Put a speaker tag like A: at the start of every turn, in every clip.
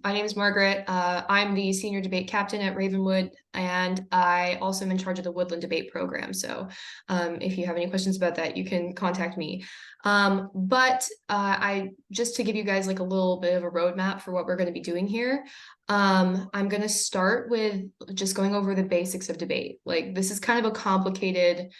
A: My name is Margaret. I'm the senior debate captain at Ravenwood, and I also am in charge of the Woodland Debate Program. So if you have any questions about that, you can contact me. I just to give you guys like a little bit of a roadmap for what we're going to be doing here. I'm going to start with just going over the basics of debate. Like this is kind of a complicated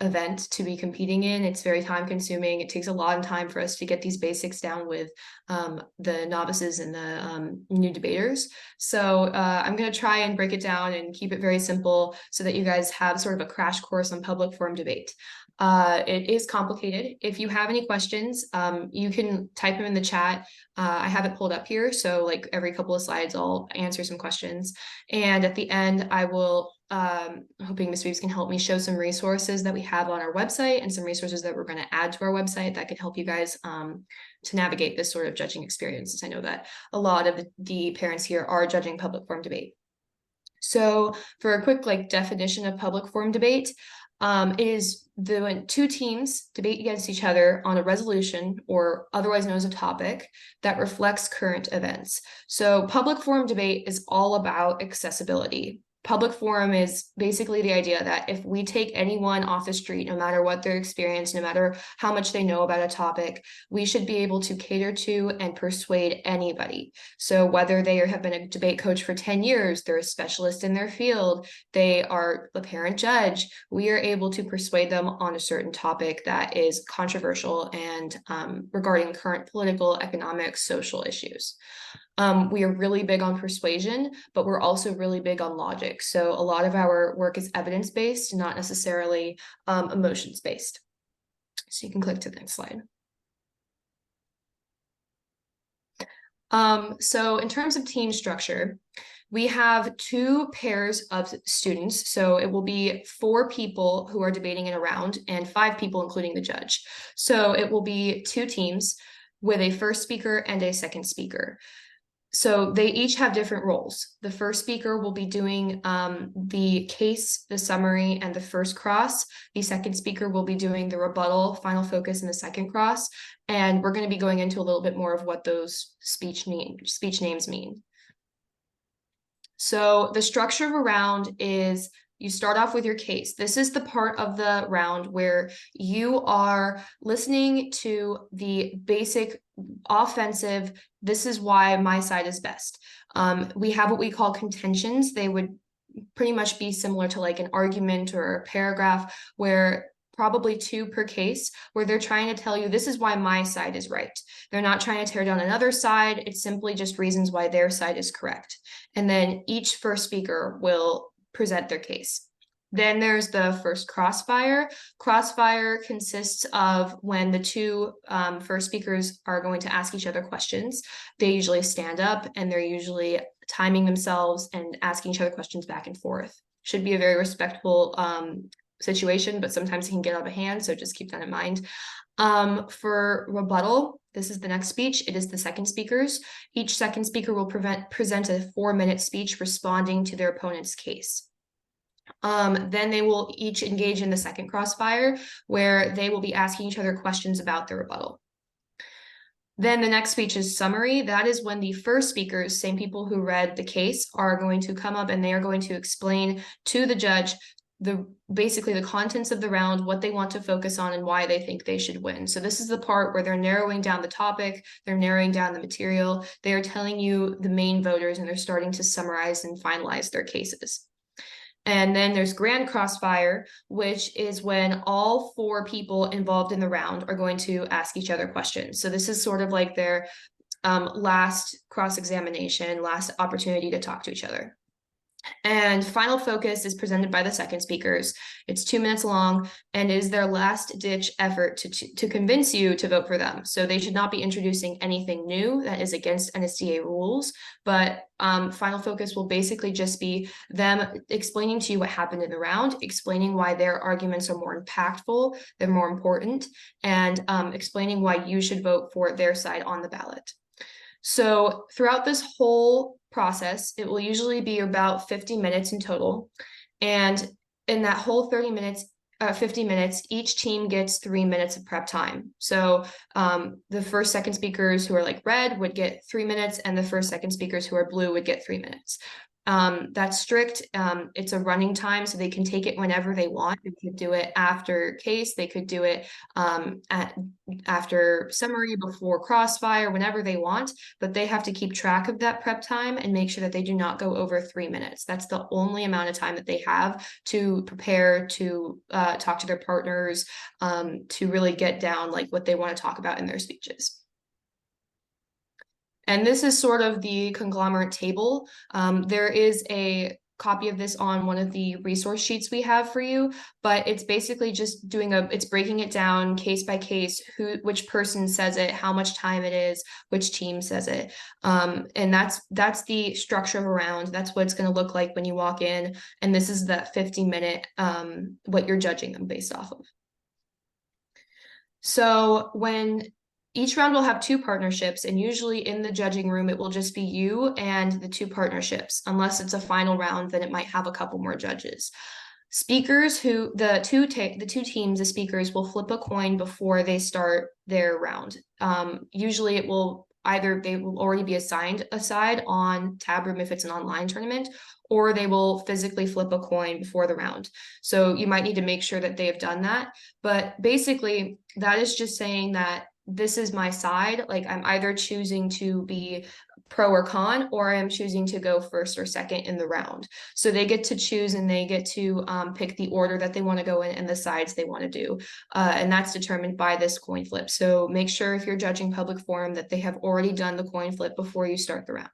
A: event to be competing in. It's very time consuming. It takes a lot of time for us to get these basics down with the novices and the new debaters. So I'm going to try and break it down and keep it very simple so that you guys have sort of a crash course on public forum debate. It is complicated. If you have any questions, you can type them in the chat. I have it pulled up here, so like every couple of slides, I'll answer some questions. And at the end, I will, hoping Ms. Reeves can help me show some resources that we have on our website and some resources that we're going to add to our website that can help you guys to navigate this sort of judging experience, since I know that a lot of the parents here are judging public forum debate. So for a quick like definition of public forum debate, it is when two teams debate against each other on a resolution or otherwise known as a topic that reflects current events. So public forum debate is all about accessibility. Public forum is basically the idea that if we take anyone off the street, no matter what their experience, no matter how much they know about a topic, we should be able to cater to and persuade anybody. So whether they have been a debate coach for 10 years, they're a specialist in their field, they are the parent judge, we are able to persuade them on a certain topic that is controversial and regarding current political, economic, social issues. We are really big on persuasion, but we're also really big on logic. So a lot of our work is evidence-based, not necessarily emotions-based. So you can click to the next slide. So in terms of team structure, we have two pairs of students. So it will be 4 people who are debating in a round and 5 people, including the judge. So it will be 2 teams with a first speaker and a second speaker. So they each have different roles. The first speaker will be doing the case, the summary, and the first cross. The second speaker will be doing the rebuttal, final focus, and the second cross. And we're going to be going into a little bit more of what those speech names mean. So the structure of a round is you start off with your case. This is the part of the round where you are listening to the basic offensive, this is why my side is best. We have what we call contentions. They would pretty much be similar to like an argument or a paragraph where probably 2 per case, where they're trying to tell you this is why my side is right. They're not trying to tear down another side. It's simply just reasons why their side is correct. And then each first speaker will present their case. Then there's the first crossfire. Crossfire consists of when the 2 first speakers are going to ask each other questions. They usually stand up and they're usually timing themselves and asking each other questions back and forth. Should be a very respectful situation, but sometimes it can get out of hand, so just keep that in mind. For rebuttal, this is the next speech. It is the second speakers. Each second speaker will present a 4-minute speech responding to their opponent's case. Then they will each engage in the second crossfire, where they will be asking each other questions about the rebuttal. Then the next speech is summary. That is when the first speakers, same people who read the case, are going to come up and they are going to explain to the judge basically the contents of the round, what they want to focus on, and why they think they should win. So this is the part where they're narrowing down the topic, they're narrowing down the material, they are telling you the main voters, and they're starting to summarize and finalize their cases. And then there's grand crossfire, which is when all 4 people involved in the round are going to ask each other questions. So this is sort of like their last cross-examination, last opportunity to talk to each other. And final focus is presented by the second speakers. It's 2 minutes long and is their last ditch effort to convince you to vote for them. So they should not be introducing anything new that is against NSDA rules, but final focus will basically just be them explaining to you what happened in the round, explaining why their arguments are more impactful, they're more important, and explaining why you should vote for their side on the ballot. So throughout this whole process, it will usually be about 50 minutes in total. And in that whole 30 minutes, 50 minutes, each team gets 3 minutes of prep time. So the first, second speakers who are like red would get 3 minutes, and the first, second speakers who are blue would get 3 minutes. That's strict. It's a running time, so they can take it whenever they want. They could do it after case, they could do it after summary, before crossfire, whenever they want, but they have to keep track of that prep time and make sure that they do not go over 3 minutes. That's the only amount of time that they have to prepare, to talk to their partners, to really get down like what they want to talk about in their speeches. And this is sort of the conglomerate table. There is a copy of this on one of the resource sheets we have for you, but it's basically just it's breaking it down case by case, which person says it, how much time it is, which team says it. And that's the structure of a round. That's what it's going to look like when you walk in. And this is the 50-minute, what you're judging them based off of. So each round will have 2 partnerships, and usually in the judging room, it will just be you and the 2 partnerships. Unless it's a final round, then it might have a couple more judges. Speakers the two teams, the speakers will flip a coin before they start their round. Usually it will they will already be assigned a side on Tab Room if it's an online tournament, or they will physically flip a coin before the round. So you might need to make sure that they have done that. But basically, that is just saying that this is my side. Like, I'm either choosing to be pro or con, or I'm choosing to go first or second in the round. So they get to choose, and they get to pick the order that they want to go in and the sides they want to do. And that's determined by this coin flip. So make sure if you're judging public forum that they have already done the coin flip before you start the round.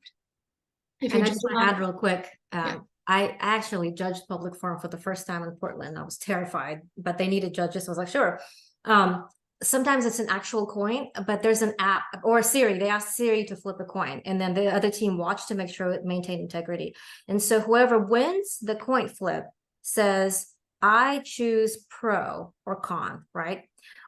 B: And I just want to add real quick, I actually judged public forum for the first time in Portland. I was terrified, but they needed judges. I was like, sure. Sometimes it's an actual coin, but there's an app or Siri. They ask Siri to flip a coin, and then the other team watch to make sure it maintained integrity. And so whoever wins the coin flip says, I choose pro or con, right?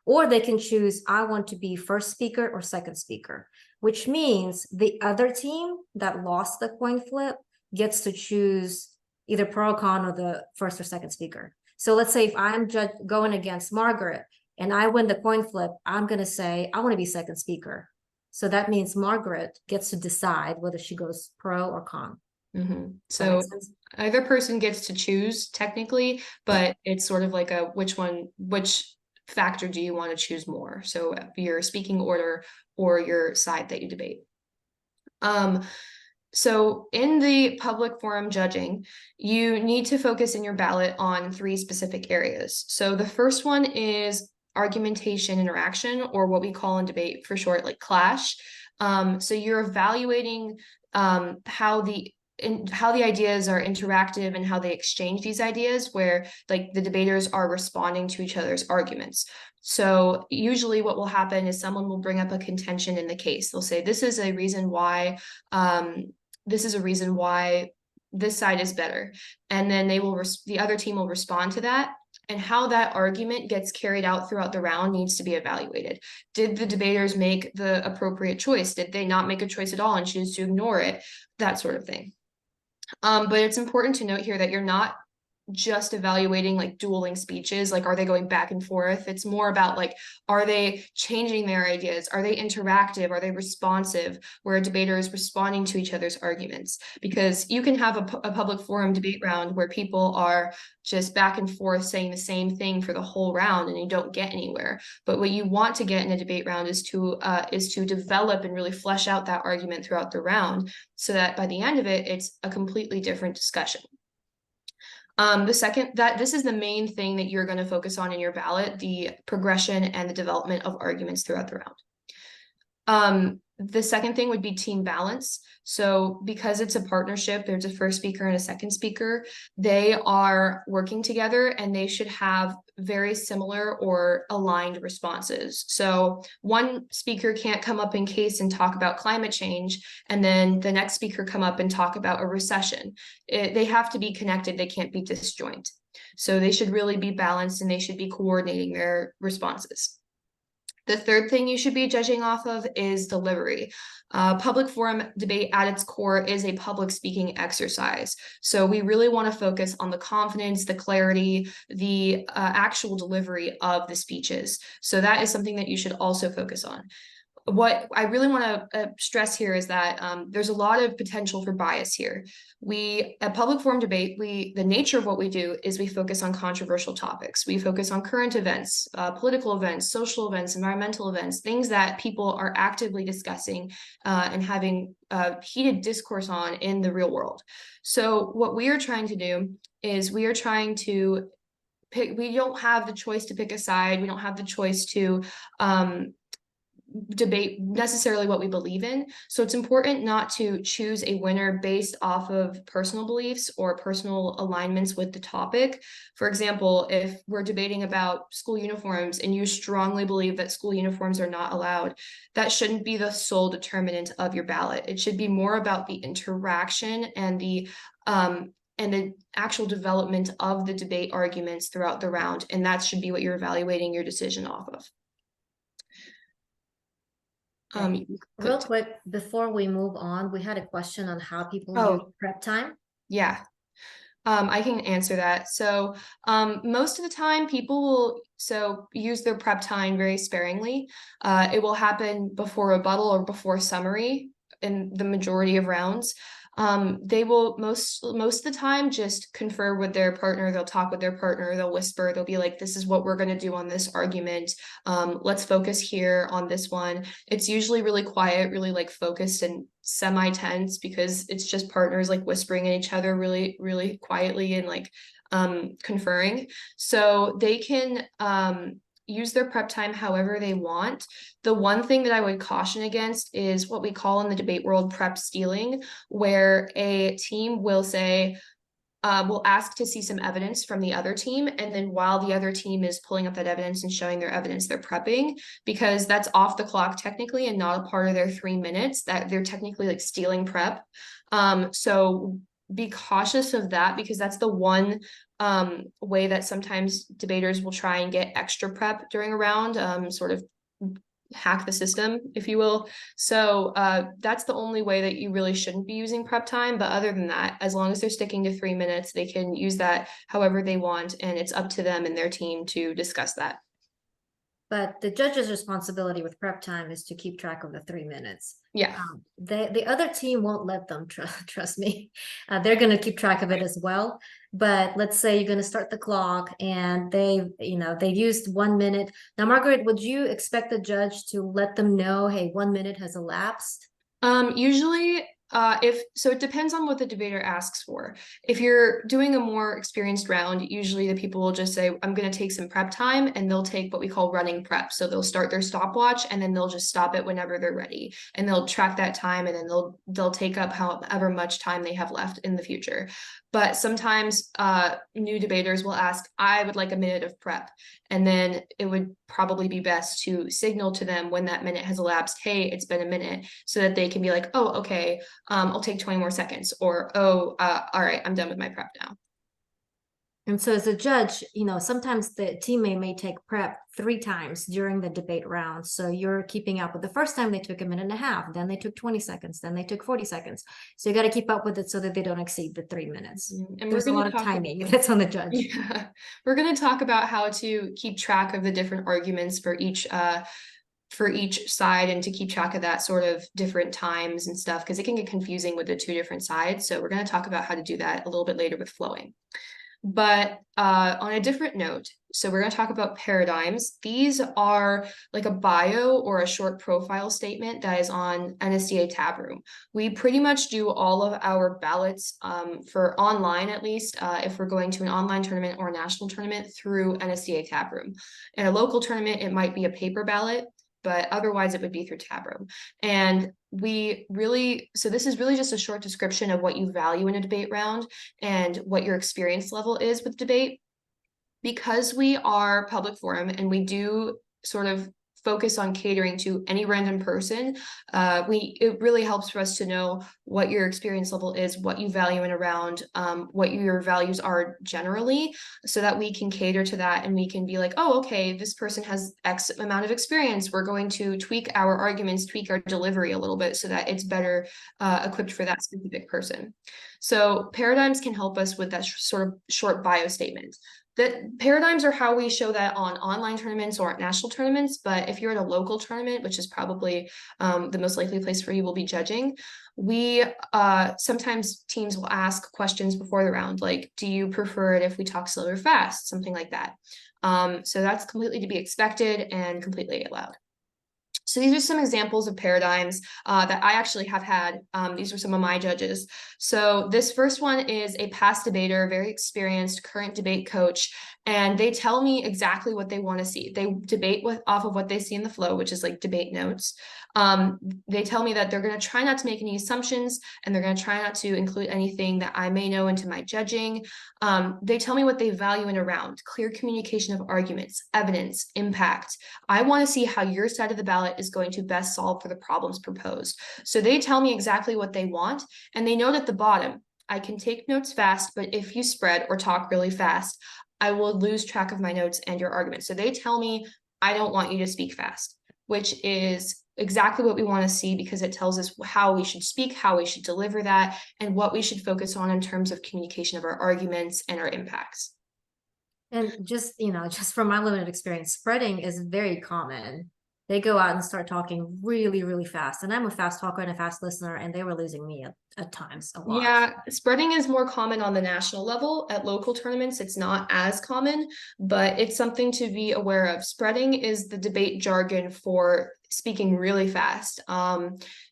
B: Or they can choose, I want to be first speaker or second speaker, which means the other team that lost the coin flip gets to choose either pro or con or the first or second speaker. So let's say if I'm going against Margaret, and I win the coin flip, I'm going to say, I want to be second speaker. So that means Margaret gets to decide whether she goes pro or con.
A: So either person gets to choose technically, but it's sort of like which factor do you want to choose more? So your speaking order or your side that you debate. So in the public forum judging, you need to focus in your ballot on 3 specific areas. So the first one is argumentation interaction, or what we call in debate for short, like clash. So you're evaluating how the ideas are interactive and how they exchange these ideas, where like the debaters are responding to each other's arguments. So usually what will happen is someone will bring up a contention in the case. They'll say, this is a reason why this side is better. And then the other team will respond to that. And how that argument gets carried out throughout the round needs to be evaluated. Did the debaters make the appropriate choice? Did they not make a choice at all and choose to ignore it? That sort of thing. But it's important to note here that you're not just evaluating like dueling speeches, like are they going back and forth? It's more about like, are they changing their ideas? Are they interactive? Are they responsive, where a debater is responding to each other's arguments? Because you can have a public forum debate round where people are just back and forth saying the same thing for the whole round and you don't get anywhere. But what you want to get in a debate round is to develop and really flesh out that argument throughout the round, so that by the end of it, it's a completely different discussion. This is the main thing that you're going to focus on in your ballot, the progression and the development of arguments throughout the round. The second thing would be team balance. So because it's a partnership, there's a first speaker and a second speaker. They are working together and they should have very similar or aligned responses. So one speaker can't come up in case and talk about climate change, and then the next speaker come up and talk about a recession. They have to be connected. They can't be disjoint. So they should really be balanced and they should be coordinating their responses. The third thing you should be judging off of is delivery. Public forum debate at its core is a public speaking exercise. So we really want to focus on the confidence, the clarity, the actual delivery of the speeches. So that is something that you should also focus on. What I really want to stress here is that there's a lot of potential for bias here. At public forum debate, the nature of what we do is we focus on controversial topics. We focus on current events, political events, social events, environmental events, things that people are actively discussing and having heated discourse on in the real world. So what we are trying to do is we are trying to we don't have the choice to pick a side. We don't have the choice to debate necessarily what we believe in. So it's important not to choose a winner based off of personal beliefs or personal alignments with the topic. For example, if we're debating about school uniforms and you strongly believe that school uniforms are not allowed, that shouldn't be the sole determinant of your ballot. It should be more about the interaction and the actual development of the debate arguments throughout the round. And that should be what you're evaluating your decision off of.
B: Real quick, before we move on, we had a question on how people use prep time.
A: Yeah. I can answer that. So most of the time people will use their prep time very sparingly. It will happen before rebuttal or before summary in the majority of rounds. They will most of the time just confer with their partner. They'll talk with their partner. They'll whisper. They'll be like, this is what we're going to do on this argument. Let's focus here on this one. It's usually really quiet, really like focused and semi-tense because it's just partners like whispering at each other really, really quietly and like conferring. So they can use their prep time however they want. The one thing that I would caution against is what we call in the debate world prep stealing, where a team will say, will ask to see some evidence from the other team. And then while the other team is pulling up that evidence and showing their evidence, they're prepping, because that's off the clock technically and not a part of their 3 minutes, that they're technically like stealing prep. So be cautious of that, because that's the one way that sometimes debaters will try and get extra prep during a round, sort of hack the system, if you will. So that's the only way that you really shouldn't be using prep time. But other than that, as long as they're sticking to 3 minutes, they can use that however they want, and it's up to them and their team to discuss that.
B: But the judge's responsibility with prep time is to keep track of the 3 minutes.
A: Yeah.
B: The other team won't let them, trust me. They're going to keep track of it as well. But let's say you're going to start the clock and they've used 1 minute. Now, Margaret, would you expect the judge to let them know, hey, 1 minute has elapsed?
A: Usually it depends on what the debater asks for. If you're doing a more experienced round, usually the people will just say, I'm going to take some prep time, and they'll take what we call running prep. So they'll start their stopwatch and then they'll just stop it whenever they're ready, and they'll track that time, and then they'll take up however much time they have left in the future. But sometimes new debaters will ask, I would like a minute of prep. And then it would probably be best to signal to them when that minute has elapsed, hey, it's been a minute, so that they can be like, oh, okay, I'll take 20 more seconds, or, oh, all right, I'm done with my prep now.
B: And so as a judge, sometimes the teammate may take prep 3 times during the debate round. So you're keeping up with the first time they took 1.5 minutes, then they took 20 seconds, then they took 40 seconds. So you got to keep up with it so that they don't exceed the 3 minutes. And there's a lot of timing that's on the judge.
A: Yeah. We're going to talk about how to keep track of the different arguments for each side, and to keep track of that sort of different times and stuff, because it can get confusing with the 2 different sides. So we're going to talk about how to do that a little bit later with flowing. But on a different note, so we're going to talk about paradigms. These are like a bio or a short profile statement that is on NSDA tab room. We pretty much do all of our ballots for online, at least if we're going to an online tournament or a national tournament, through NSDA tab room. In a local tournament, it might be a paper ballot, but otherwise it would be through tab room. And so this is really just a short description of what you value in a debate round and what your experience level is with debate. Because we are public forum and we do sort of focus on catering to any random person, it really helps for us to know what your experience level is, what you value in a round, what your values are generally, so that we can cater to that and we can be like, oh, okay, this person has X amount of experience. We're going to tweak our arguments, tweak our delivery a little bit so that it's better equipped for that specific person. So paradigms can help us with that sort of short bio statement. That paradigms are how we show that on online tournaments or at national tournaments. But if you're at a local tournament, which is probably the most likely place where you will be judging, we sometimes teams will ask questions before the round, like, do you prefer it if we talk slow or fast? Something like that. So that's completely to be expected and completely allowed. So these are some examples of paradigms that I actually have had. These are some of my judges. So this first one is a past debater, very experienced current debate coach, and they tell me exactly what they want to see. They debate off of what they see in the flow, which is like debate notes. They tell me that they're going to try not to make any assumptions, and they're going to try not to include anything that I may know into my judging. They tell me what they value in a round: clear communication of arguments, evidence, impact. I want to see how your side of the ballot is going to best solve for the problems proposed. So they tell me exactly what they want, and they note at the bottom, I can take notes fast, but if you spread or talk really fast, I will lose track of my notes and your argument. So they tell me, I don't want you to speak fast, which is exactly what we want to see, because it tells us how we should speak, how we should deliver that, and what we should focus on in terms of communication of our arguments and our impacts.
B: And just, just from my limited experience, spreading is very common. They go out and start talking really, really fast. And I'm a fast talker and a fast listener, and they were losing me at times a lot.
A: Yeah, spreading is more common on the national level. At local tournaments, it's not as common, but it's something to be aware of. Spreading is the debate jargon for speaking really fast.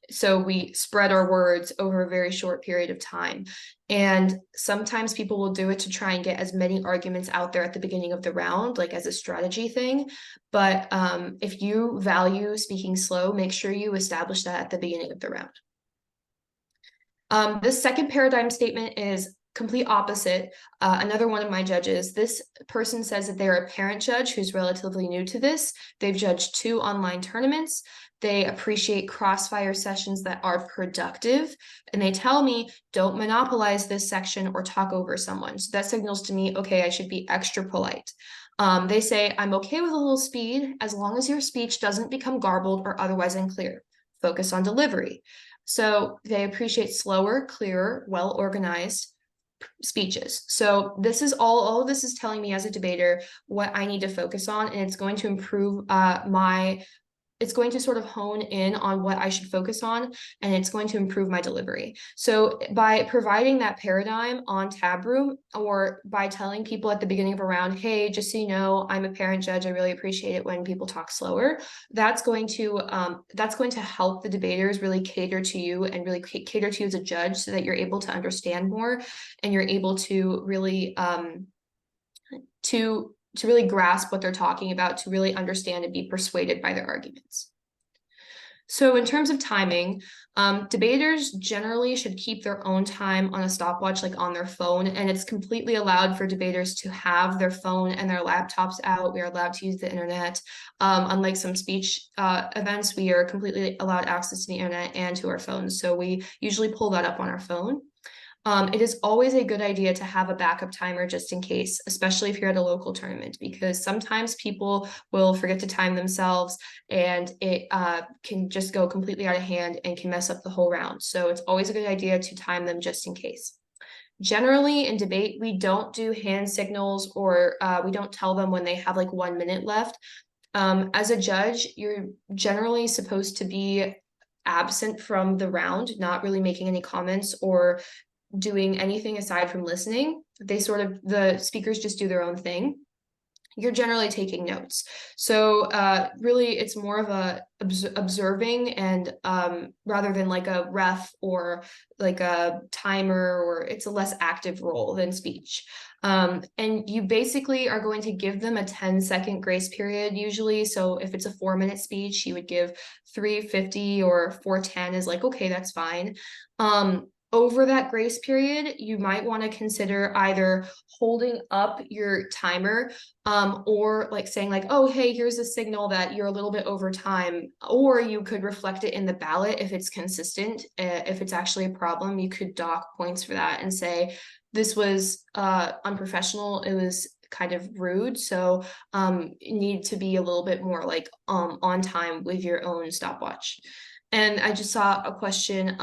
A: So we spread our words over a very short period of time. And sometimes people will do it to try and get as many arguments out there at the beginning of the round, like as a strategy thing. But if you value speaking slow, make sure you establish that at the beginning of the round. The second paradigm statement is complete opposite. Another one of my judges, this person says that they're a parent judge who's relatively new to this. They've judged 2 online tournaments. They appreciate crossfire sessions that are productive. And they tell me, don't monopolize this section or talk over someone. So that signals to me, okay, I should be extra polite. They say, I'm okay with a little speed as long as your speech doesn't become garbled or otherwise unclear. Focus on delivery. So they appreciate slower, clearer, well-organized speeches. So this is all of this is telling me as a debater what I need to focus on, and it's going to improve it's going to sort of hone in on what I should focus on, and it's going to improve my delivery. So by providing that paradigm on Tab Room, or by telling people at the beginning of a round, hey, just so you know, I'm a parent judge, I really appreciate it when people talk slower, that's going to help the debaters really cater to you and really cater to you as a judge, so that you're able to understand more and you're able to really to really grasp what they're talking about, to really understand and be persuaded by their arguments. So in terms of timing, debaters generally should keep their own time on a stopwatch, like on their phone, and it's completely allowed for debaters to have their phone and their laptops out. We are allowed to use the internet. Unlike some speech events, we are completely allowed access to the internet and to our phones. So we usually pull that up on our phone. It is always a good idea to have a backup timer just in case, especially if you're at a local tournament, because sometimes people will forget to time themselves and it can just go completely out of hand and can mess up the whole round. So it's always a good idea to time them just in case. Generally in debate, we don't do hand signals, or we don't tell them when they have like 1 minute left. As a judge, you're generally supposed to be absent from the round, not really making any comments or doing anything aside from listening. The speakers just do their own thing. You're generally taking notes. So really it's more of a observing, and rather than like a ref or like a timer, or it's a less active role than speech. And you basically are going to give them a 10-second grace period usually. So if it's a 4-minute speech, you would give 3:50 or 4:10 is like, okay, that's fine. over that grace period, you might want to consider either holding up your timer, or like saying like, oh, hey, here's a signal that you're a little bit over time, or you could reflect it in the ballot if it's consistent. If it's actually a problem, you could dock points for that and say, this was unprofessional, it was kind of rude, so you need to be a little bit more like on time with your own stopwatch. And I just saw a question,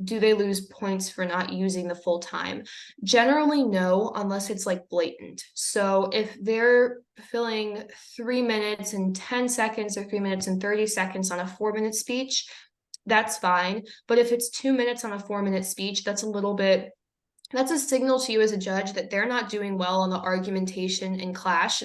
A: do they lose points for not using the full time? Generally, no, unless it's like blatant. So if they're filling 3 minutes and 10 seconds or 3 minutes and 30 seconds on a 4-minute speech, that's fine. But if it's 2 minutes on a 4-minute speech, that's a signal to you as a judge that they're not doing well on the argumentation and clash,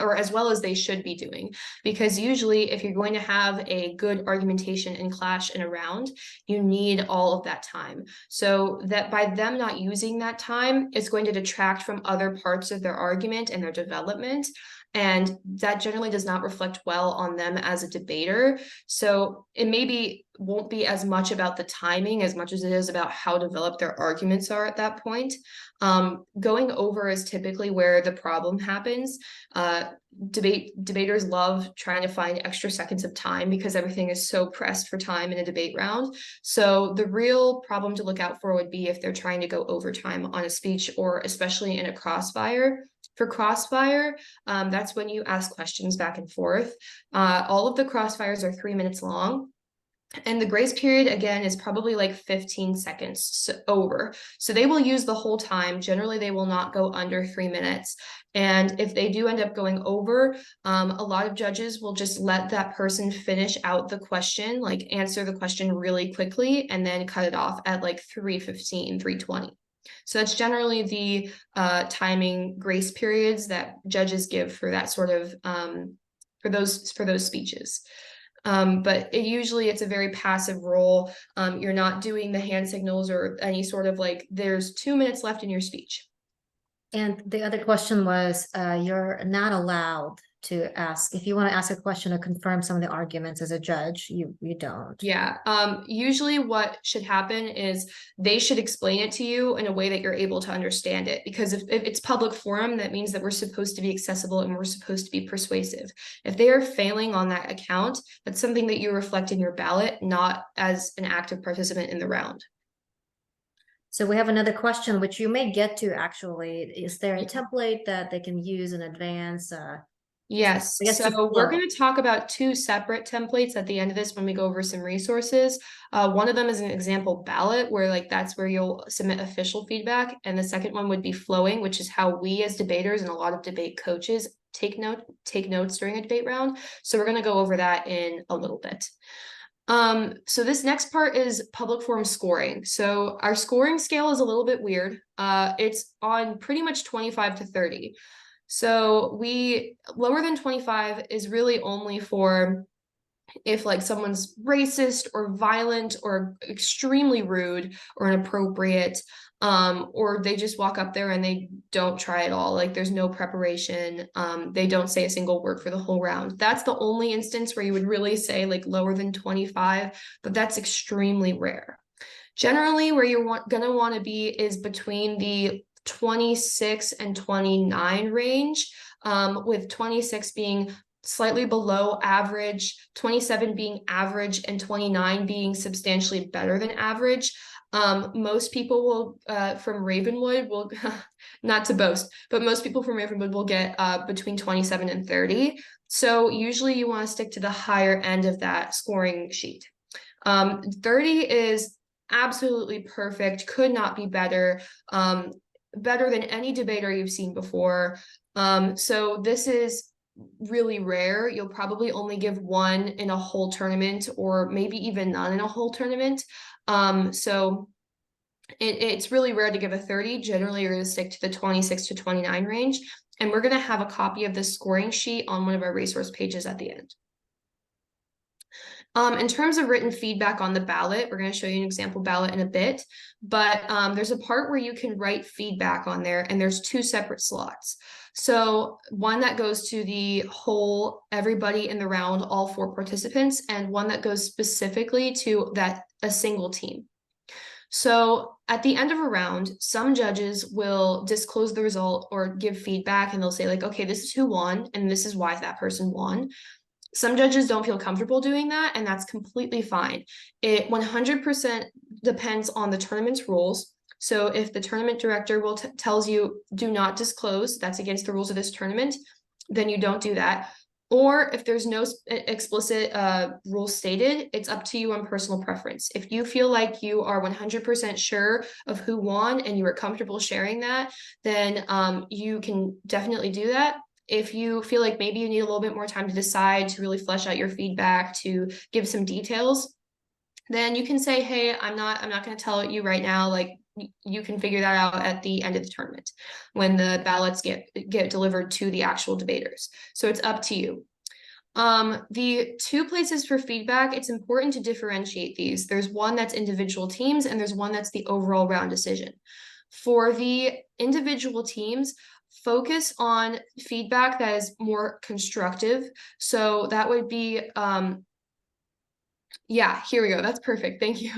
A: or as well as they should be doing. Because usually if you're going to have a good argumentation and clash in a round, you need all of that time. So that by them not using that time, it's going to detract from other parts of their argument and their development. And that generally does not reflect well on them as a debater. So it won't be as much about the timing as much as it is about how developed their arguments are at that point. Going over is typically where the problem happens. Debaters love trying to find extra seconds of time because everything is so pressed for time in a debate round. So the real problem to look out for would be if they're trying to go overtime on a speech, or especially in a crossfire. For crossfire, that's when you ask questions back and forth. All of the crossfires are 3 minutes long. And the grace period, again, is probably like 15 seconds over. So they will use the whole time. Generally, they will not go under 3 minutes. And if they do end up going over, a lot of judges will just let that person finish out the question, like answer the question really quickly, and then cut it off at like 3:15, 3:20. So that's generally the timing grace periods that judges give for that sort of for those speeches. But it's a very passive role. You're not doing the hand signals or any sort of like, there's 2 minutes left in your speech.
B: And the other question was, you're not allowed to ask, if you want to ask a question or confirm some of the arguments as a judge, you don't.
A: Yeah. Usually what should happen is they should explain it to you in a way that you're able to understand it. Because if it's public forum, that means that we're supposed to be accessible and we're supposed to be persuasive. If they are failing on that account, that's something that you reflect in your ballot, not as an active participant in the round.
B: So we have another question, which you may get to actually. Is there a template that they can use in advance?
A: Yes, so we're going to talk about 2 separate templates at the end of this when we go over some resources. One of them is an example ballot where like that's where you'll submit official feedback. And the second one would be flowing, which is how we as debaters and a lot of debate coaches take notes during a debate round. So we're going to go over that in a little bit. So this next part is public forum scoring. So our scoring scale is a little bit weird. It's on pretty much 25 to 30. So lower than 25 is really only for if like someone's racist or violent or extremely rude or inappropriate, or they just walk up there and they don't try at all. Like there's no preparation. They don't say a single word for the whole round. That's the only instance where you would really say like lower than 25, but that's extremely rare. Generally, where you're gonna want to be is between the 26 and 29 range, with 26 being slightly below average, 27 being average, and 29 being substantially better than average. Most people will from Ravenwood will not to boast, but most people from Ravenwood will get between 27 and 30. So usually you want to stick to the higher end of that scoring sheet. 30 is absolutely perfect, could not be better. Better than any debater you've seen before. So this is really rare. You'll probably only give 1 in a whole tournament, or maybe even none in a whole tournament. So it's really rare to give a 30. Generally, you're going to stick to the 26 to 29 range. And we're going to have a copy of this scoring sheet on one of our resource pages at the end. In terms of written feedback on the ballot, we're going to show you an example ballot in a bit, but there's a part where you can write feedback on there, and there's 2 separate slots. So one that goes to the whole, everybody in the round, all 4 participants, and one that goes specifically to a single team. So at the end of a round, some judges will disclose the result or give feedback, and they'll say like, okay, this is who won and this is why that person won. Some judges don't feel comfortable doing that, and that's completely fine. It 100% depends on the tournament's rules. So if the tournament director tells you do not disclose, that's against the rules of this tournament, then you don't do that. Or if there's no explicit rule stated, it's up to you on personal preference. If you feel like you are 100% sure of who won and you are comfortable sharing that, then you can definitely do that. If you feel like maybe you need a little bit more time to decide, to really flesh out your feedback, to give some details, then you can say, hey, I'm not going to tell you right now. Like, you can figure that out at the end of the tournament when the ballots get delivered to the actual debaters. So it's up to you. The two places for feedback, it's important to differentiate these. There's one that's individual teams, and there's one that's the overall round decision. For the individual teams, focus on feedback that is more constructive. So that would be yeah, here we go. That's perfect. Thank you.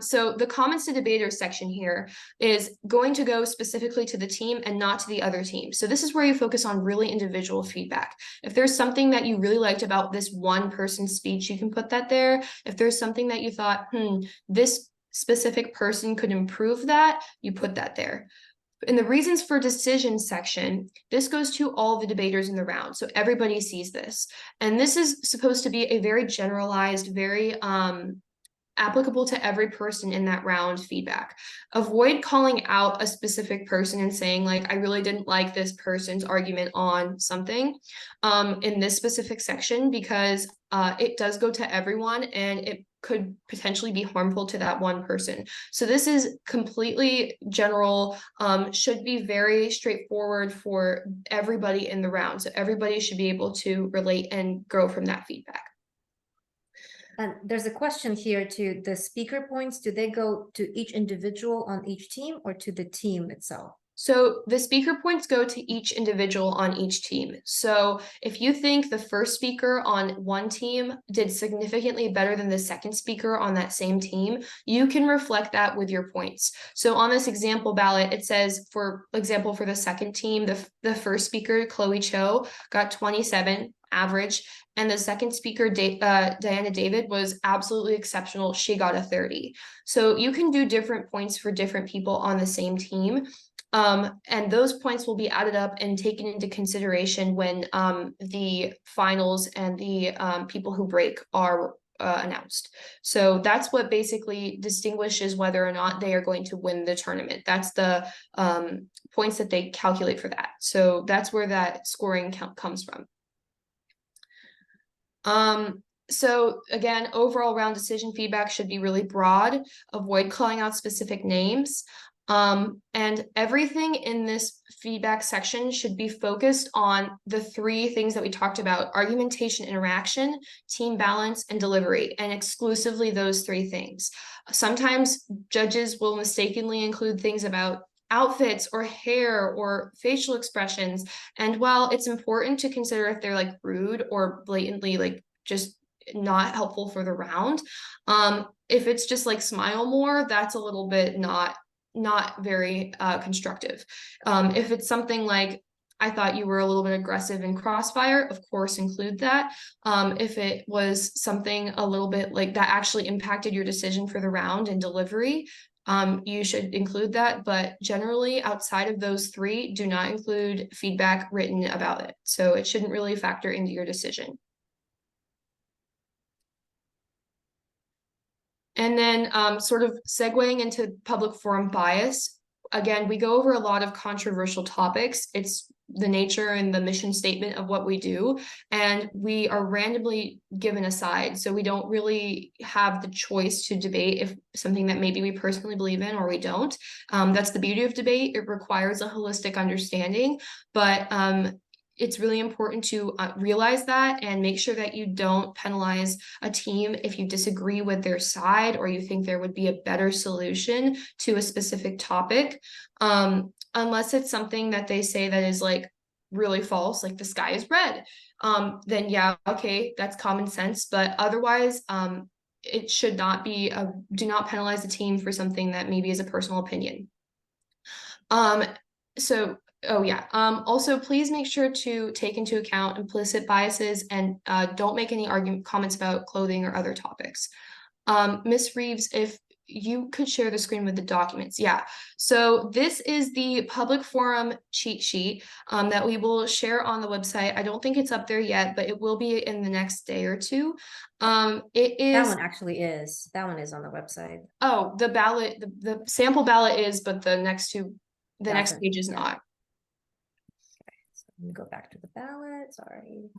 A: So the comments to debaters section here is going to go specifically to the team and not to the other team. So this is where you focus on really individual feedback. If there's something that you really liked about this one person's speech, you can put that there. If there's something that you thought, this specific person could improve that, you put that there. In the reasons for decision section, this goes to all the debaters in the round. So everybody sees this. And this is supposed to be a very generalized, very applicable to every person in that round feedback. Avoid calling out a specific person and saying like, I really didn't like this person's argument on something in this specific section, because it does go to everyone and it could potentially be harmful to that one person. So this is completely general, should be very straightforward for everybody in the round. So everybody should be able to relate and grow from that feedback.
B: And there's a question here to the speaker points. Do they go to each individual on each team or to the team itself?
A: So the speaker points go to each individual on each team. So if you think the first speaker on one team did significantly better than the second speaker on that same team, you can reflect that with your points. So on this example ballot, it says, for example, for the second team, the first speaker, Chloe Cho, got 27 average, and the second speaker, Diana David, was absolutely exceptional. She got a 30. So you can do different points for different people on the same team. And those points will be added up and taken into consideration when the finals and the people who break are announced. So that's what basically distinguishes whether or not they are going to win the tournament. That's the points that they calculate for that. So that's where that scoring count comes from. So again, overall round decision feedback should be really broad. Avoid calling out specific names. And everything in this feedback section should be focused on the three things that we talked about: argumentation, interaction, team balance, and delivery, and exclusively those three things. Sometimes judges will mistakenly include things about outfits or hair or facial expressions. And while it's important to consider if they're like rude or blatantly like just not helpful for the round, if it's just like smile more, that's a little bit not very constructive. If it's something like, I thought you were a little bit aggressive in Crossfire, of course, include that. If it was something a little bit like that actually impacted your decision for the round and delivery, you should include that. But generally, outside of those three, do not include feedback written about it. So it shouldn't really factor into your decision. And then sort of segueing into public forum bias, again, we go over a lot of controversial topics. It's the nature and the mission statement of what we do, and we are randomly given a side. So we don't really have the choice to debate if something that maybe we personally believe in or we don't. That's the beauty of debate. It requires a holistic understanding, but it's really important to realize that and make sure that you don't penalize a team if you disagree with their side or you think there would be a better solution to a specific topic, unless it's something that they say that is like really false, like the sky is red. Then yeah, okay, that's common sense. But otherwise, it should not be do not penalize the team for something that maybe is a personal opinion. So oh yeah. Also, please make sure to take into account implicit biases and don't make any comments about clothing or other topics. Miss Reeves, if you could share the screen with the documents. Yeah. So this is the public forum cheat sheet that we will share on the website. I don't think it's up there yet, but it will be in the next day or two. It is.
B: That one actually is. That one is on the website.
A: Oh, the ballot, the sample ballot is, but the next
B: Gotcha.
A: page is
B: Yeah.
A: not.
B: Okay, so let me go back to the ballot. Sorry.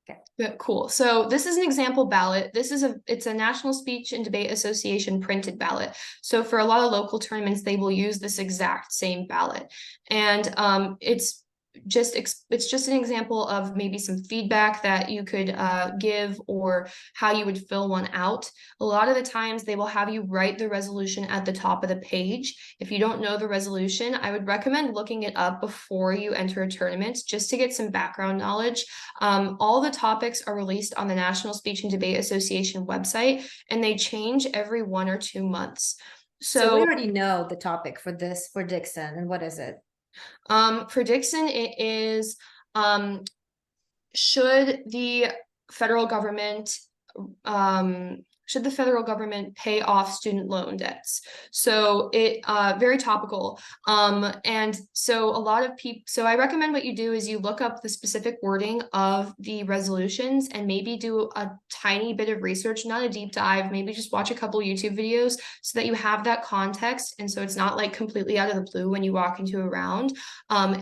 A: Okay. Cool. So this is an example ballot. It's a National Speech and Debate Association printed ballot. So for a lot of local tournaments, they will use this exact same ballot. And it's just an example of maybe some feedback that you could give or how you would fill one out. A lot of the times they will have you write the resolution at the top of the page. If you don't know the resolution, I would recommend looking it up before you enter a tournament just to get some background knowledge. All the topics are released on the National Speech and Debate Association website, and they change every 1 or 2 months.
B: So we already know the topic for this for Dixon, and what is it?
A: For Dixon, it is should the federal government pay off student loan debts? So it very topical. And so a lot of people, so I recommend what you do is you look up the specific wording of the resolutions and maybe do a tiny bit of research, not a deep dive, maybe just watch a couple YouTube videos so that you have that context. And so it's not like completely out of the blue when you walk into a round.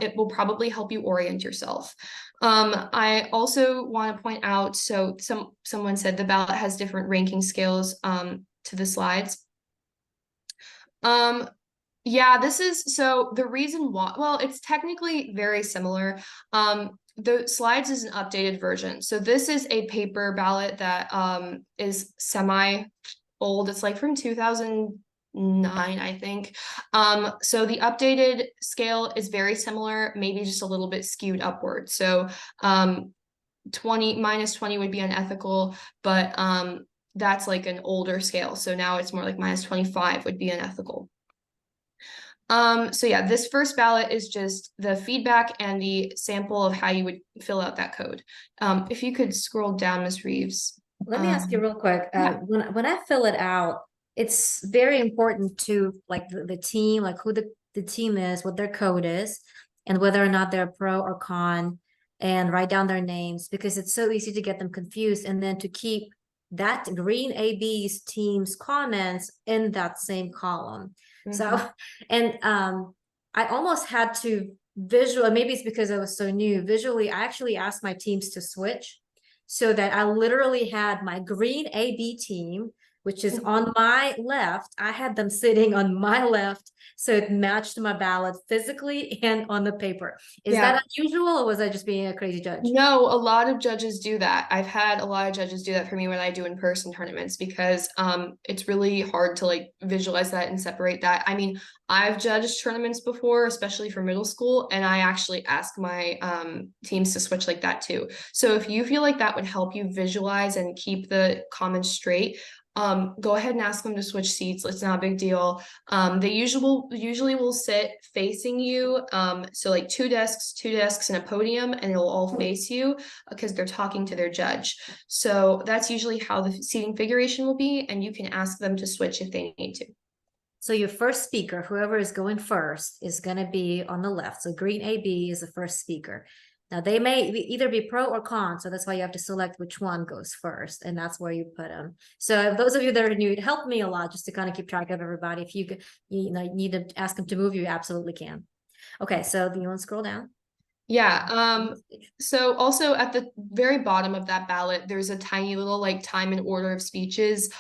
A: It will probably help you orient yourself. I also want to point out, so someone said the ballot has different ranking scales to the slides. Yeah, this is so the reason why, well, it's technically very similar. The slides is an updated version. So this is a paper ballot that is semi old. It's like from 2009, I think. So the updated scale is very similar, maybe just a little bit skewed upward. So 20 would be unethical, but that's like an older scale. So now it's more like -25 would be unethical. So yeah, this first ballot is just the feedback and the sample of how you would fill out that code. If you could scroll down, Ms. Reeves.
B: Let me ask you real quick.
A: Yeah.
B: When I fill it out, it's very important to like the team, like who the team is, what their code is, and whether or not they're pro or con, and write down their names because it's so easy to get them confused, and then to keep that green AB's team's comments in that same column. So, and I almost had to visual, maybe it's because I was so new, visually, I actually asked my teams to switch so that I literally had my green AB team, which is on my left. I had them sitting on my left, so it matched my ballot physically and on the paper. Is that unusual, or was I just being a crazy judge?
A: No, a lot of judges do that. I've had a lot of judges do that for me when I do in-person tournaments because it's really hard to like visualize that and separate that. I mean, I've judged tournaments before, especially for middle school, and I actually ask my teams to switch like that too. So if you feel like that would help you visualize and keep the comments straight, go ahead and ask them to switch seats. It's not a big deal. They usually will sit facing you. So like two desks and a podium, and it'll all face you because they're talking to their judge. So that's usually how the seating configuration will be, and you can ask them to switch if they need to.
B: So your first speaker, whoever is going first, is going to be on the left. So green AB is the first speaker. Now they may either be pro or con, so that's why you have to select which one goes first, and that's where you put them. So those of you that are new, it helped me a lot just to kind of keep track of everybody. If you need to ask them to move, you absolutely can. Okay, so do you want to scroll down?
A: Yeah. So also at the very bottom of that ballot, there's a tiny little like time and order of speeches.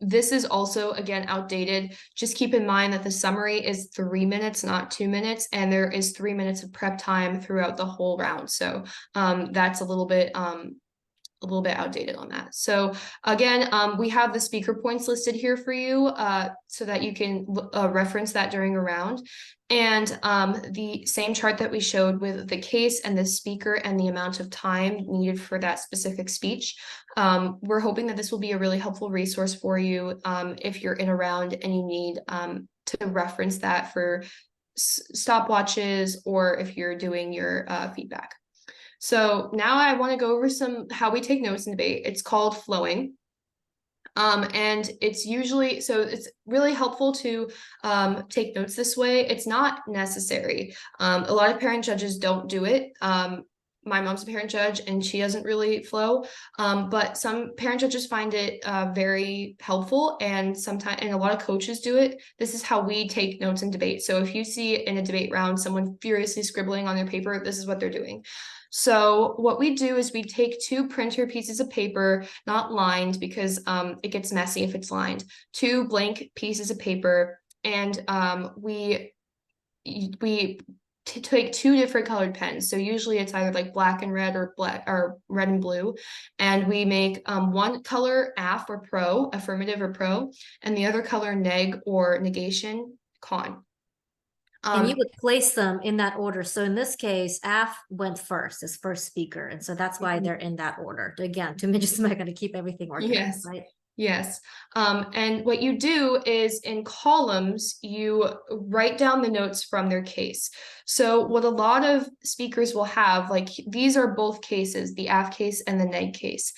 A: This is also again outdated. Just keep in mind that the summary is 3 minutes, not 2 minutes, and there is 3 minutes of prep time throughout the whole round. So that's a little bit a little bit outdated on that. So again, we have the speaker points listed here for you so that you can reference that during a round. And the same chart that we showed with the case and the speaker and the amount of time needed for that specific speech. We're hoping that this will be a really helpful resource for you if you're in a round and you need to reference that for stopwatches or if you're doing your feedback. So now I want to go over how we take notes in debate. It's called flowing. And it's usually, so it's really helpful to take notes this way. It's not necessary. A lot of parent judges don't do it. My mom's a parent judge and she doesn't really flow, but some parent judges find it very helpful, and sometimes, and a lot of coaches do it. This is how we take notes in debate. So if you see in a debate round someone furiously scribbling on their paper, this is what they're doing. So what we do is we take 2 printer pieces of paper, not lined because it gets messy if it's lined, 2 blank pieces of paper, and we take 2 different colored pens. So usually it's either like black and red or red and blue. And we make one color aff or pro, affirmative or pro, and the other color neg or negation, con.
B: And you would place them in that order. So in this case, Af went first as first speaker. And so that's why they're in that order. Again, to just not going to keep everything organized, right?
A: Yes. And what you do is in columns, you write down the notes from their case. So what a lot of speakers will have, like these are both cases, the AF case and the neg case.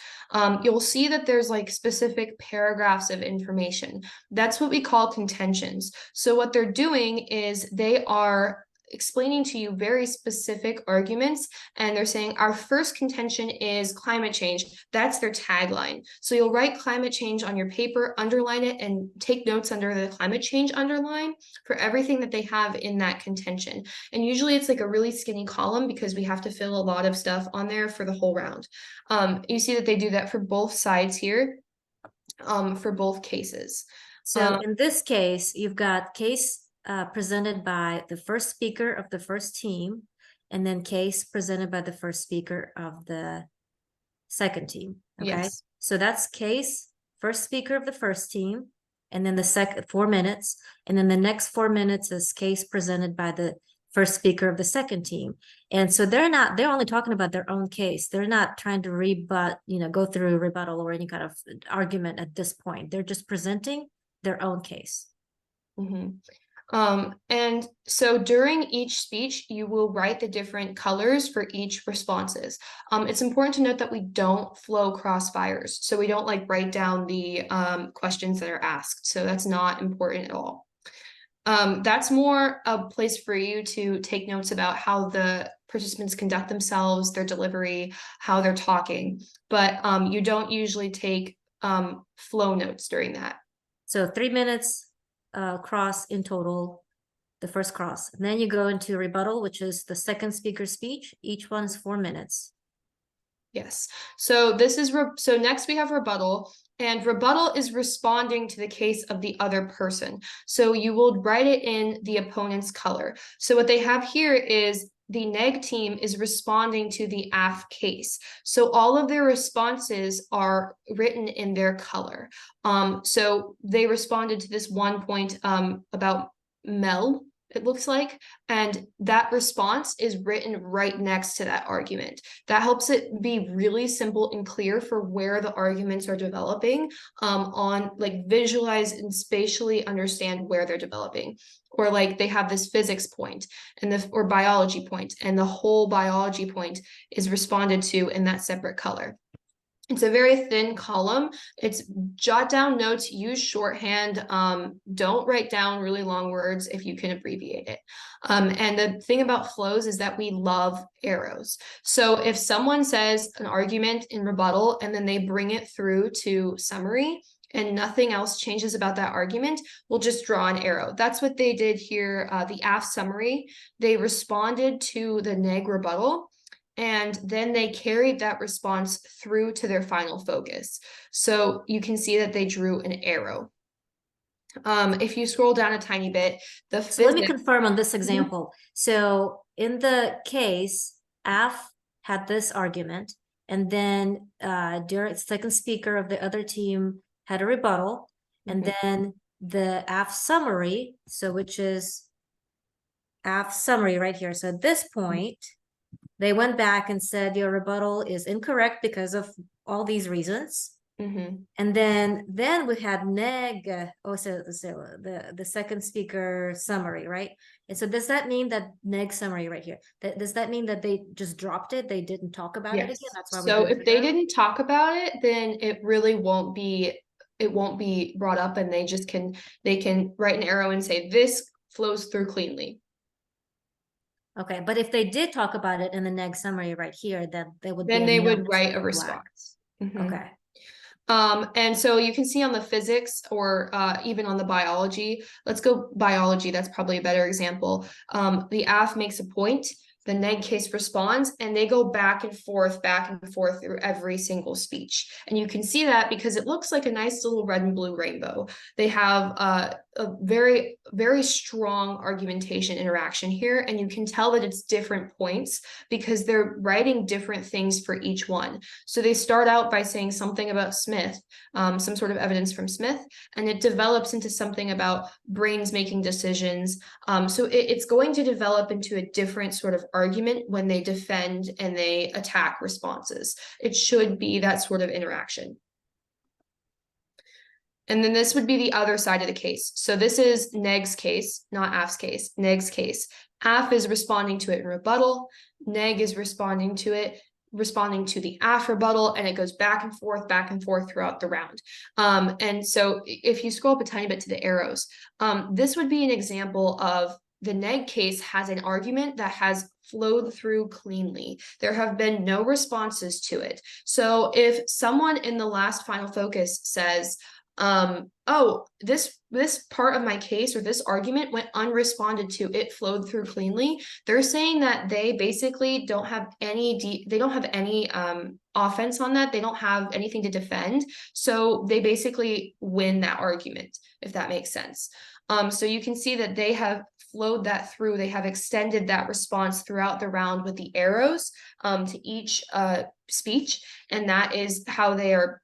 A: You'll see that there's like specific paragraphs of information. That's what we call contentions. So what they're doing is they are explaining to you very specific arguments, and they're saying our first contention is climate change. That's their tagline. So you'll write climate change on your paper, underline it, and take notes under the climate change underline for everything that they have in that contention. And usually it's like a really skinny column because we have to fill a lot of stuff on there for the whole round. You see that they do that for both sides here, for both cases.
B: So in this case, you've got case presented by the first speaker of the first team, and then case presented by the first speaker of the second team. Okay. Yes. So that's case, first speaker of the first team, and then the second 4 minutes. And then the next 4 minutes is case presented by the first speaker of the second team. And so they're only talking about their own case. They're not trying to rebut, go through a rebuttal or any kind of argument at this point. They're just presenting their own case.
A: Mm-hmm. And so during each speech, you will write the different colors for each responses. It's important to note that we don't flow crossfires. So we don't like write down the questions that are asked. So that's not important at all. That's more a place for you to take notes about how the participants conduct themselves, their delivery, how they're talking, but you don't usually take flow notes during that.
B: So 3 minutes cross in total, the first cross. And then you go into rebuttal, which is the second speaker's speech. Each one is 4 minutes.
A: Yes. So this is so next we have rebuttal, and rebuttal is responding to the case of the other person. So you will write it in the opponent's color. So what they have here is the neg team is responding to the AF case. So all of their responses are written in their color. So they responded to this one point about Mel, it looks like, and that response is written right next to that argument. That helps it be really simple and clear for where the arguments are developing, on like visualize and spatially understand where they're developing. Or like they have this physics point and or biology point, and the whole biology point is responded to in that separate color. It's a very thin column. It's jot down notes, use shorthand. Don't write down really long words if you can abbreviate it. And the thing about flows is that we love arrows. So if someone says an argument in rebuttal and then they bring it through to summary and nothing else changes about that argument, we'll just draw an arrow. That's what they did here. The AF summary, they responded to the neg rebuttal, and then they carried that response through to their final focus. So you can see that they drew an arrow. If you scroll down a tiny bit,
B: so let me confirm on this example. So in the case, AF had this argument, and then during second speaker of the other team had a rebuttal, and then the AF summary, so which is AF summary right here. So at this point, they went back and said your rebuttal is incorrect because of all these reasons. And then we had neg, so the second speaker summary, right? And so does that mean that neg summary right here, does that mean that they just dropped it? They didn't talk about it again? That's why
A: so if they didn't talk about it, then it really won't be, it won't be brought up, and they just can, they can write an arrow and say this flows through cleanly.
B: Okay, but if they did talk about it in the neg summary right here, then they would
A: write a response.
B: Okay.
A: And so you can see on the physics, or even on the biology, let's go biology, that's probably a better example. The AF makes a point, the neg case responds, and they go back and forth through every single speech. And you can see that because it looks like a nice little red and blue rainbow. They have a very, very strong argumentation interaction here, and you can tell that it's different points because they're writing different things for each one. So they start out by saying something about Smith, some sort of evidence from Smith, and it develops into something about brains making decisions. So it's going to develop into a different sort of argument when they defend and they attack responses. It should be that sort of interaction. And then this would be the other side of the case. So this is neg's case, not AF's case, neg's case. AF is responding to it in rebuttal. Neg is responding to the AF rebuttal, and it goes back and forth throughout the round. And so if you scroll up a tiny bit to the arrows, this would be an example of the neg case has an argument that has flowed through cleanly. There have been no responses to it. So if someone in the last final focus says, oh, this part of my case or this argument went unresponded to, it flowed through cleanly, they're saying that they basically don't have any offense on that. They don't have anything to defend. So they basically win that argument, if that makes sense. So you can see that they have flowed that through. They have extended that response throughout the round with the arrows to each speech, and that is how they are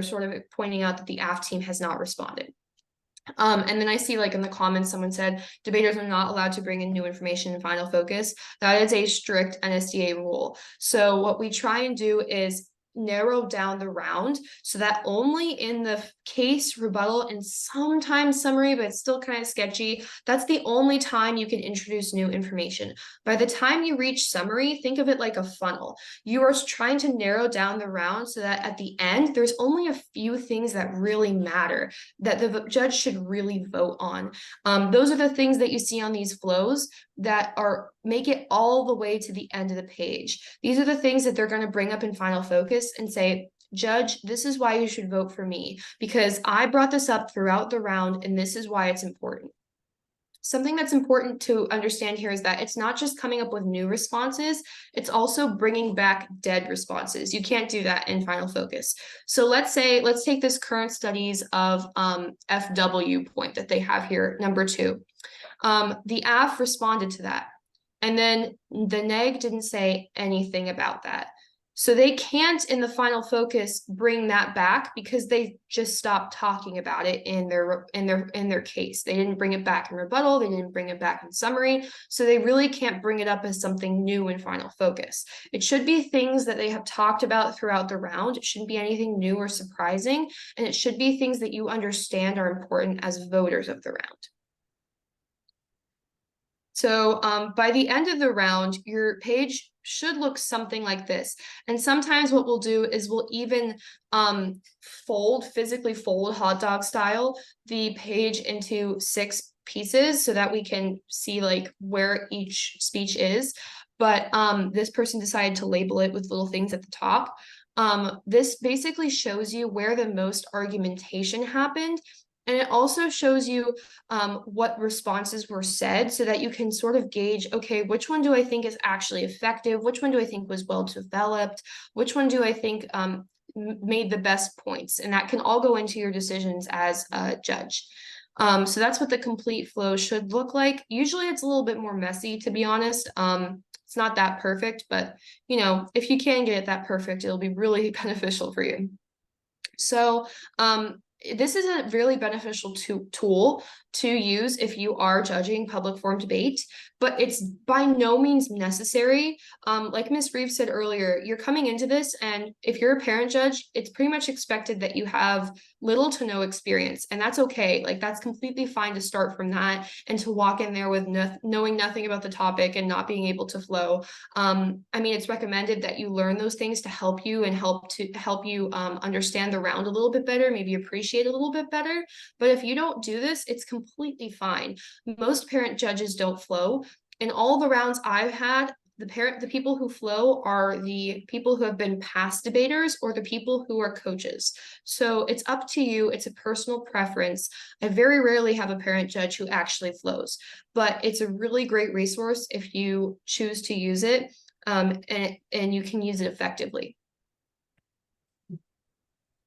A: sort of pointing out that the AF team has not responded. And then I see, like, in the comments, someone said debaters are not allowed to bring in new information in final focus. That is a strict NSDA rule. So what we try and do is narrow down the round so that only in the case, rebuttal, and sometimes summary, but it's still kind of sketchy, that's the only time you can introduce new information. By the time you reach summary, think of it like a funnel. You are trying to narrow down the round so that at the end, there's only a few things that really matter, that the judge should really vote on. Those are the things that you see on these flows that make it all the way to the end of the page. These are the things that they're going to bring up in final focus and say, judge, this is why you should vote for me, because I brought this up throughout the round, and this is why it's important. Something that's important to understand here is that it's not just coming up with new responses, it's also bringing back dead responses. You can't do that in final focus. So let's take this current studies of FW point that they have here, number 2. The AF responded to that, and then the neg didn't say anything about that. So they can't, in the final focus, bring that back because they just stopped talking about it in their case. They didn't bring it back in rebuttal. They didn't bring it back in summary. So they really can't bring it up as something new in final focus. It should be things that they have talked about throughout the round. It shouldn't be anything new or surprising, and it should be things that you understand are important as voters of the round. So by the end of the round, your page should look something like this. And sometimes what we'll do is we'll even physically fold hot dog style the page into 6 pieces so that we can see like where each speech is. But this person decided to label it with little things at the top. This basically shows you where the most argumentation happened. And it also shows you what responses were said so that you can sort of gauge, okay, which one do I think is actually effective? Which one do I think was well developed? Which one do I think made the best points? And that can all go into your decisions as a judge. So that's what the complete flow should look like. Usually it's a little bit more messy, to be honest. It's not that perfect, but you know, if you can get it that perfect, it'll be really beneficial for you. So this is a really beneficial tool to use if you are judging public forum debate, but it's by no means necessary. Like Ms. Reeves said earlier, you're coming into this, and if you're a parent judge, it's pretty much expected that you have little to no experience, and that's okay. Like, that's completely fine to start from that and to walk in there with knowing nothing about the topic and not being able to flow. I mean, it's recommended that you learn those things to help you and help you understand the round a little bit better, maybe appreciate a little bit better. But if you don't do this, it's completely fine. Most parent judges don't flow. In all the rounds I've had, the people who flow are the people who have been past debaters or the people who are coaches. So it's up to you. It's a personal preference. I very rarely have a parent judge who actually flows, but it's a really great resource if you choose to use it, and you can use it effectively.